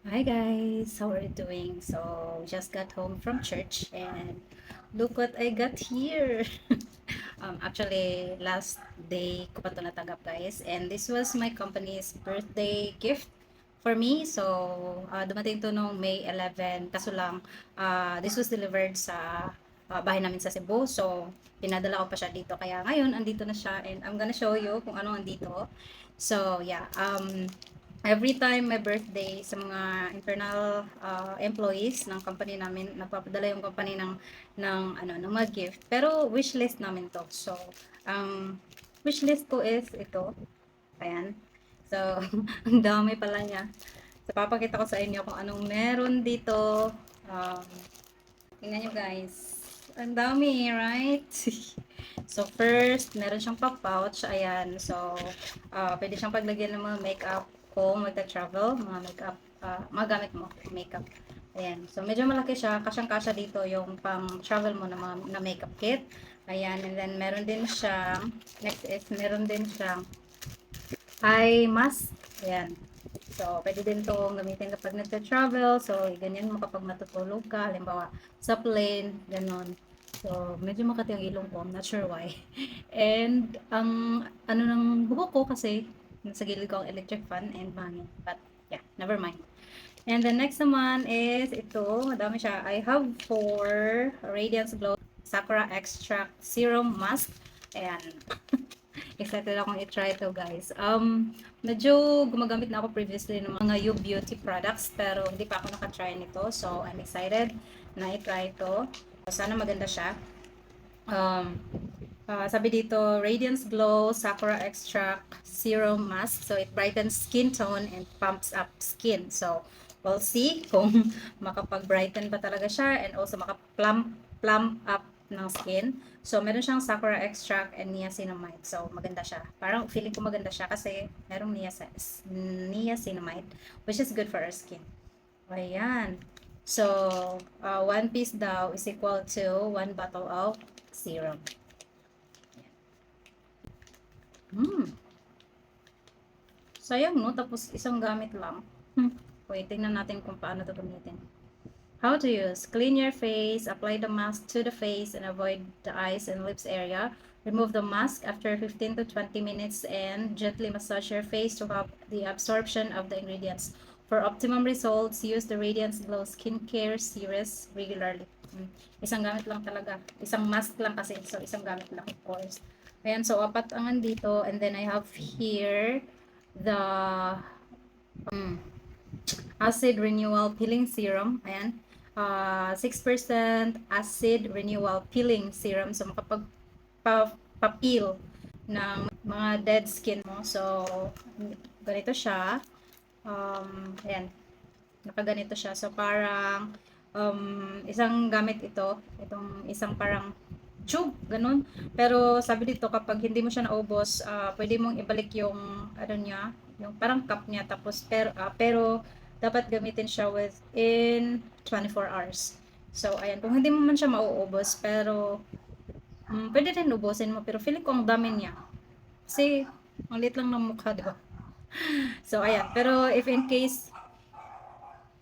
Hi guys, how are you doing? So, just got home from church and look what I got here. Actually, last day ko pa ito natanggap guys, and this was my company's birthday gift for me. So, dumating to noong May 11, kaso lang, this was delivered sa bahay namin sa Cebu. So, pinadala ko pa siya dito. Kaya ngayon, andito na siya and I'm gonna show you kung ano andito. So, yeah, every time my birthday sa mga internal employees ng company namin, nagpapadala yung company ng mga gift. Pero wish list namin to. So, ang wish list ko is ito. Ayan. So, ang dami pala niya. So, papakita ko sa inyo kung anong meron dito. Um, Tingnan nyo guys. Ang dami, right? So, first, meron siyang pa-pouch. Ayan. So, pwede siyang paglagyan ng mga makeup kung magta-travel. Mga makeup, mga gamit mo, makeup. Ayan. So, medyo malaki siya. Kasyang-kasya dito yung pang-travel mo na, mga, na makeup kit. Ayan. And then, meron din siyang, next is, meron din siyang eye mask. Ayan. So, pwede din itong gamitin kapag nagta-travel. So, ganyan mo kapag matutulog ka. Halimbawa, sa plane, ganon. So, medyo makati ang ilong ko. I'm not sure why. And, ang ano ng buhok ko kasi, sa gilid ko ang electric fan and mahangin. But, yeah, never mind. And the next naman is ito. Madami siya. I have for Radiance Glow Sakura Extract Serum Mask. Ayan. Excited akong i-try ito, guys. Medyo gumagamit na ako previously ng mga U Beauty products, pero hindi pa ako naka-try nito. So, I'm excited na i-try ito. Sana maganda siya. Um, Sabi dito, Radiance Glow Sakura Extract Serum Mask. So, it brightens skin tone and pumps up skin. So, we'll see kung makapag-brighten ba talaga siya and also maka-plump up ng skin. So, meron siyang Sakura Extract and Niacinamide. So, maganda siya. Parang feeling ko maganda siya kasi merong niacinamide which is good for our skin. Ayan. So, one piece daw is equal to one bottle of serum. Hmm. Sayang, no? Tapos isang gamit lang. Wait, tingnan natin kung paano ito gamitin. How to use. Clean your face, apply the mask to the face and avoid the eyes and lips area. Remove the mask after 15 to 20 minutes and gently massage your face to help the absorption of the ingredients. For optimum results, use the Radiance Glow Skincare Series regularly. Isang gamit lang talaga. Isang mask lang kasi. So, isang gamit lang, of course. Ayan, so apat ang andito. And then I have here the acid renewal peeling serum. Ayan. 6% acid renewal peeling serum. So, makapag-papil ng mga dead skin mo. So, ganito siya. Ayan. Nakaganito siya. So, parang isang gamit ito. Itong isang parang tube, ganun. Pero sabi dito, kapag hindi mo siya naubos, pwede mong ibalik yung, ano niya, yung parang cup niya. Tapos, pero dapat gamitin siya within 24 hours. So, ayan. Kung hindi mo man siya mauubos, pero pwede rin ubusin mo. Pero feeling ko ang dami niya. Kasi, ang liit lang ng mukha, di ba? So, ayan. Pero if in case,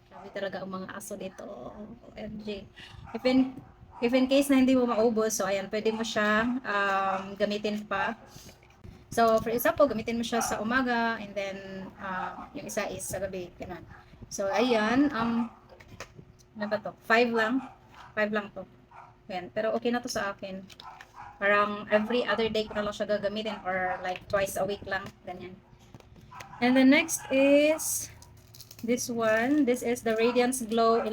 grabe talaga ang mga aso dito. OMG. If in, if in case na hindi mo maubos, so ayan, pwede mo siyang gamitin pa. So, for example, gamitin mo siya sa umaga and then yung isa is sa gabi. Ganun. So, ayan. Ano ba to? 5 lang. 5 lang to. Ayan. Pero okay na to sa akin. Parang every other day ko na lang siya gagamitin or like twice a week lang. Ganyan. And the next is this one. This is the Radiance Glow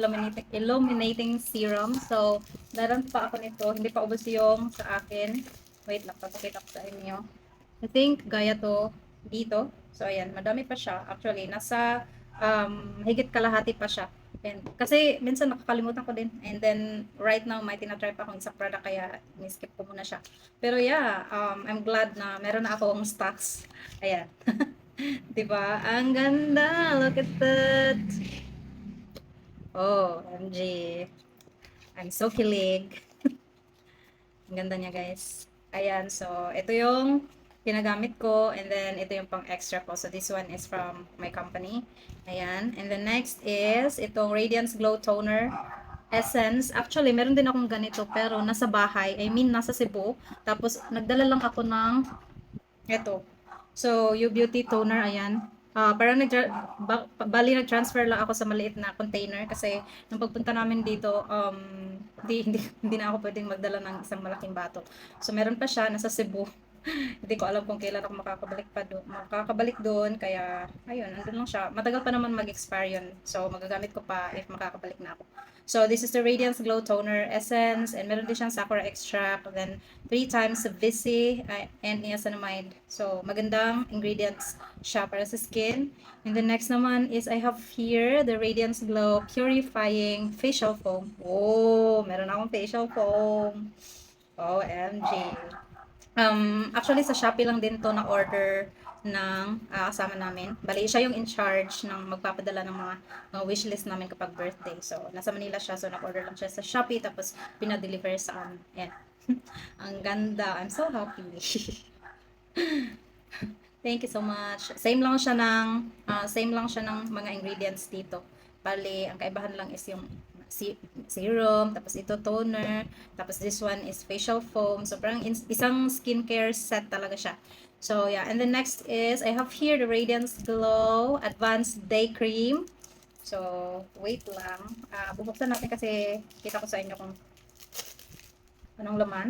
Illuminating Serum. So, meron pa ako nito. Hindi pa ubos yung sa akin. Wait lang, papakita ko sa inyo. I think gaya to dito. So, ayan, madami pa siya. Actually, nasa higit kalahati pa siya. And, kasi minsan nakakalimutan ko din. And then, right now, may tinatry pa akong isang product kaya ni-skip ko muna siya. Pero yeah, I'm glad na meron na akong stocks. Ayan. 'Di ba? Ang ganda. Look at that. Oh, MG. I'm so kilig. Ang ganda niya, guys. Ayan, so ito yung ginagamit ko. And then, ito yung pang extra ko. So, this one is from my company. Ayan. And then, next is itong Radiance Glow Toner Essence. Actually, meron din akong ganito, pero nasa bahay. I mean, nasa Cebu. Tapos, nagdala lang ako ng ito. So, yung beauty toner, ayan. Parang bali nag-transfer lang ako sa maliit na container kasi nung pagpunta namin dito, hindi na ako pwedeng magdala ng isang malaking bato. So, meron pa siya, nasa Cebu. Hindi ko alam kung kailan ako makakabalik doon, kaya, ayun, nandun lang siya. Matagal pa naman mag-expire yun. So, magagamit ko pa if makakabalik na ako. So, this is the Radiance Glow Toner Essence, and meron din siyang Sakura Extract, then 3 times Visi and Niacinamide. So, magandang ingredients siya para sa skin. And the next naman is I have here the Radiance Glow Purifying Facial Foam. Oh, meron akong facial foam. OMG. Actually, sa Shopee lang din to na order ng kasama namin. Bali, siya yung in charge ng magpapadala ng mga wishlist namin kapag birthday. So, nasa Manila siya. So, nag-order lang siya sa Shopee. Tapos, pinadeliver sa amin. Yan. Ang ganda. I'm so happy. Thank you so much. Same lang siya ng mga ingredients dito. Bali, ang kaibahan lang is yung serum, tapos ito toner, tapos this one is facial foam. So, parang isang skincare set talaga siya. So, yeah. And the next is, I have here the Radiance Glow Advanced Day Cream. So, wait lang. Bubuksan natin kasi kita ko sa inyo kung anong laman.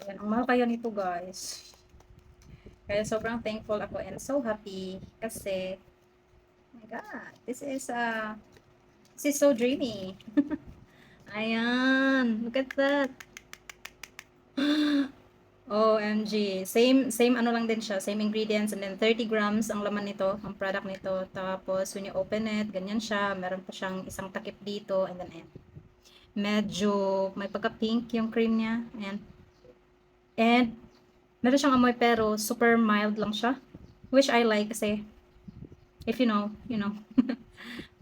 Ayan, ang mahal kaya nito, guys. Kaya sobrang thankful ako and so happy kasi, oh my God, this is so dreamy. Ayan, look at that. OMG. Same ano lang din siya, same ingredients, and then 30 grams ang laman nito, ang product nito. Tapos when you open it, ganyan siya, meron pa siyang isang takip dito, and then ayan. Medyo may pagka-pink yung cream niya. Ayan. And meron siyang amoy pero super mild lang siya. Which I like kasi if you know, you know.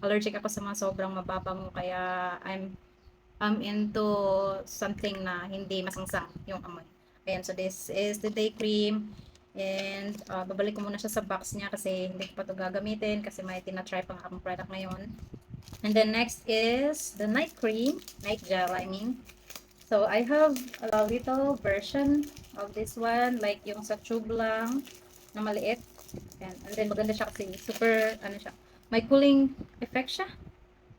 Allergic ako sa mga sobrang mababango kaya I'm into something na hindi masangsang yung amoy. Ayan, so this is the day cream. And babalik ko muna siya sa box niya kasi hindi ko pa ito gagamitin kasi may tina-try pang akong product ngayon. And then next is the night cream, night gel I mean. So I have a little version of this one, like yung sa tube lang na maliit. And then maganda siya kasi super, ano siya, may cooling effect siya.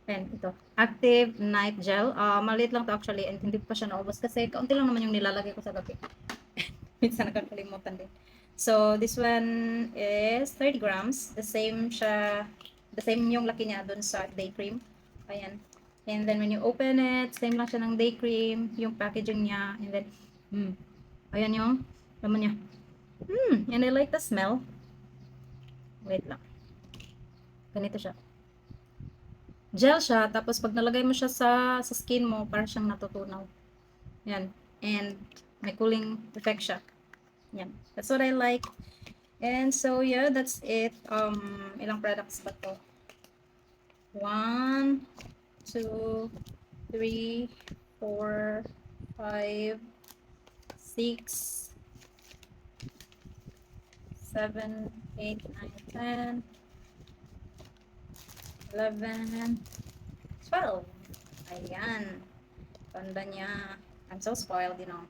And ito, Active Night Gel. Maliit lang to actually and hindi pa siya naubos kasi kaunti lang naman yung nilalagay ko sa gabi. Minsan nakakalimutan din. So, this one is 30 grams. The same yung laki niya dun sa day cream. Ayan. And then when you open it, same lang siya ng day cream, yung packaging niya. And then, ayan yung laman niya. And I like the smell. Wait lang. Ganito siya. Gel siya, tapos pag nalagay mo siya sa skin mo, parang siyang natutunaw. Yan. And may cooling effect siya. Yan. That's what I like. And so, yeah, that's it. Ilang products ba to? 1, 2, 3, 4, 5, 6, 7, 8, 9, 10, 11, 12. Ayan. Ganda niya. I'm so spoiled, you know.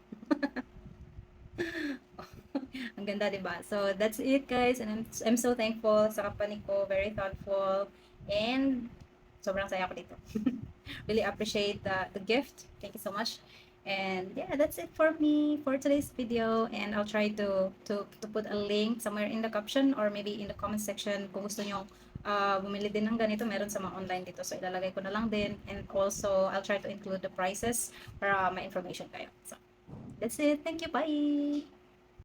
Ang ganda, diba? So, that's it, guys. And I'm so thankful sa company ko. Very thoughtful. And sobrang saya ko dito. Really appreciate the gift. Thank you so much. And yeah, that's it for me for today's video. And I'll try to put a link somewhere in the caption or maybe in the comment section kung gusto nyo bumili din ng ganito, meron sa mga online dito. So, ilalagay ko na lang din. And also, I'll try to include the prices para may information kayo. So, that's it. Thank you. Bye!